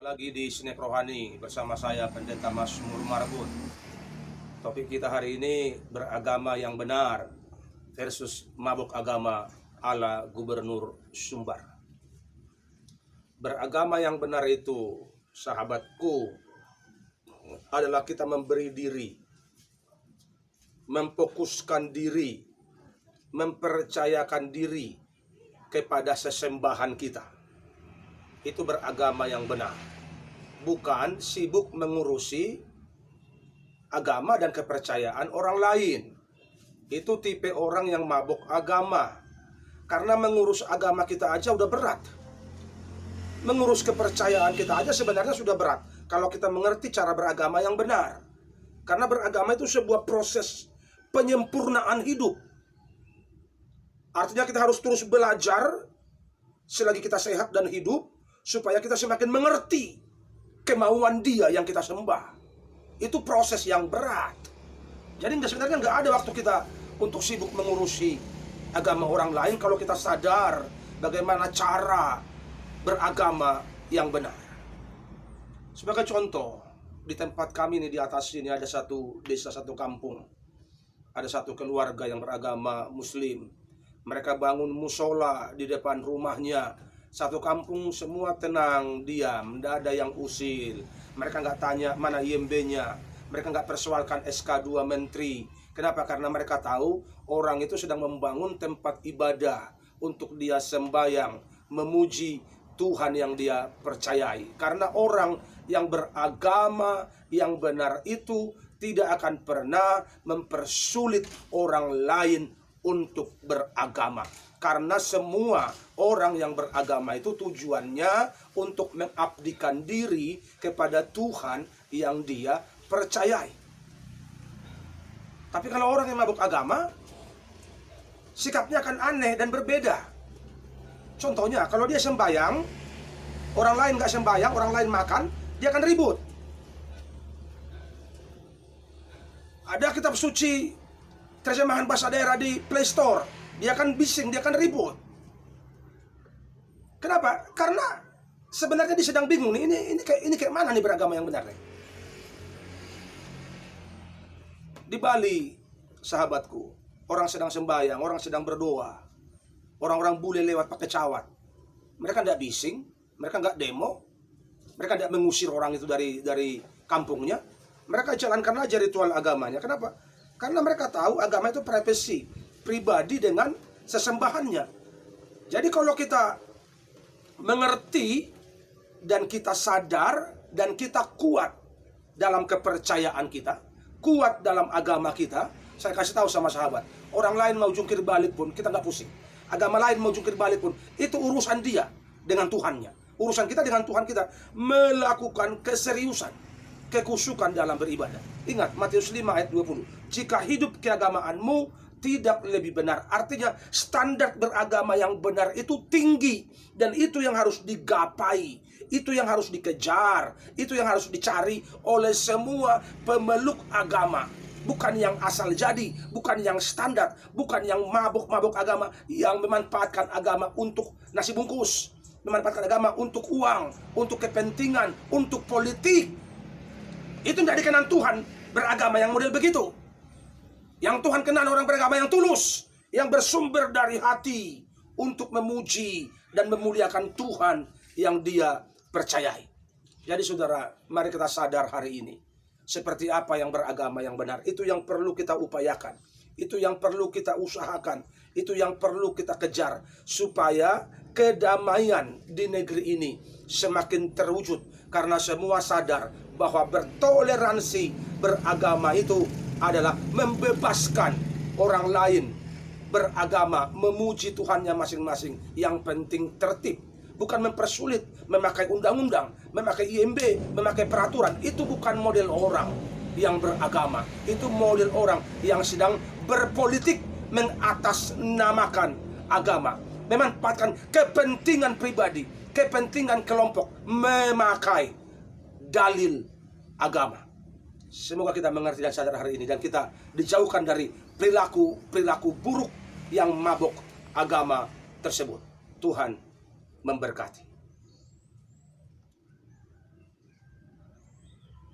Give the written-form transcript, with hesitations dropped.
Lagi di Snack Rohani bersama saya Pendeta Mazmur Marbun. Topik kita hari ini beragama yang benar versus mabuk agama ala Gubernur Sumbar. Beragama yang benar itu, sahabatku, adalah kita memberi diri, memfokuskan diri, mempercayakan diri kepada sesembahan kita. Itu beragama yang benar, bukan sibuk mengurusi agama dan kepercayaan orang lain. Itu tipe orang yang mabuk agama, karena mengurus agama kita aja udah berat. Mengurus kepercayaan kita aja sebenarnya sudah berat kalau kita mengerti cara beragama yang benar. Karena beragama itu sebuah proses penyempurnaan hidup. Artinya kita harus terus belajar selagi kita sehat dan hidup, supaya kita semakin mengerti kemauan Dia yang kita sembah. Itu proses yang berat. Jadi sebenarnya nggak ada waktu kita untuk sibuk mengurusi agama orang lain kalau kita sadar bagaimana cara beragama yang benar. Sebagai contoh, di tempat kami ini di atas sini ada satu desa, satu kampung. Ada satu keluarga yang beragama Muslim. Mereka bangun musola di depan rumahnya. Satu kampung semua tenang, diam, tidak ada yang usil. Mereka nggak tanya mana IMB-nya. Mereka nggak persoalkan SK2 menteri. Kenapa? Karena mereka tahu orang itu sedang membangun tempat ibadah untuk dia sembahyang, memuji Tuhan yang dia percayai. Karena orang yang beragama yang benar itu tidak akan pernah mempersulit orang lain untuk beragama. Karena semua orang yang beragama itu tujuannya untuk mengabdikan diri kepada Tuhan yang dia percayai. Tapi kalau orang yang mabuk agama, sikapnya akan aneh dan berbeda. Contohnya, kalau dia sembahyang, orang lain nggak sembahyang, orang lain makan, dia akan ribut. Ada kitab suci terjemahan bahasa daerah di Play Store, dia akan bising, dia akan ribut. Kenapa? Karena sebenarnya dia sedang bingung nih, ini kayak mana nih beragama yang benar nih? Di Bali, sahabatku, orang sedang sembahyang, orang sedang berdoa, orang-orang bule lewat pakai cawat. Mereka tidak bising, mereka nggak demo, mereka tidak mengusir orang itu dari kampungnya. Mereka jalankan aja ritual agamanya. Kenapa? Karena mereka tahu agama itu privasi, pribadi dengan sesembahannya. Jadi kalau kita mengerti dan kita sadar dan kita kuat dalam kepercayaan kita, kuat dalam agama kita, saya kasih tahu sama sahabat, orang lain mau jungkir balik pun kita nggak pusing. Agama lain mau jungkir balik pun itu urusan dia dengan Tuhannya. Urusan kita dengan Tuhan kita melakukan keseriusan, kekusukan dalam beribadah. Ingat Matius 5 ayat 20. Jika hidup keagamaanmu tidak lebih benar, artinya standar beragama yang benar itu tinggi, dan itu yang harus digapai, itu yang harus dikejar, itu yang harus dicari oleh semua pemeluk agama. Bukan yang asal jadi, bukan yang standar, bukan yang mabuk-mabuk agama, yang memanfaatkan agama untuk nasi bungkus, memanfaatkan agama untuk uang, untuk kepentingan, untuk politik. Itu tidak dikenal Tuhan beragama yang model begitu. Yang Tuhan kenal orang beragama yang tulus, yang bersumber dari hati untuk memuji dan memuliakan Tuhan yang dia percayai. Jadi saudara, mari kita sadar hari ini seperti apa yang beragama yang benar. Itu yang perlu kita upayakan, itu yang perlu kita usahakan, itu yang perlu kita kejar, supaya kedamaian di negeri ini semakin terwujud. Karena semua sadar bahwa bertoleransi beragama itu adalah membebaskan orang lain beragama, memuji Tuhannya masing-masing. Yang penting tertib, bukan mempersulit, memakai undang-undang, memakai IMB, memakai peraturan. Itu bukan model orang yang beragama. Itu model orang yang sedang berpolitik, mengatasnamakan agama, memanfaatkan kepentingan pribadi, kepentingan kelompok, memakai dalil agama. Semoga kita mengerti dan sadar hari ini, dan kita dijauhkan dari perilaku buruk yang mabuk agama tersebut. Tuhan memberkati.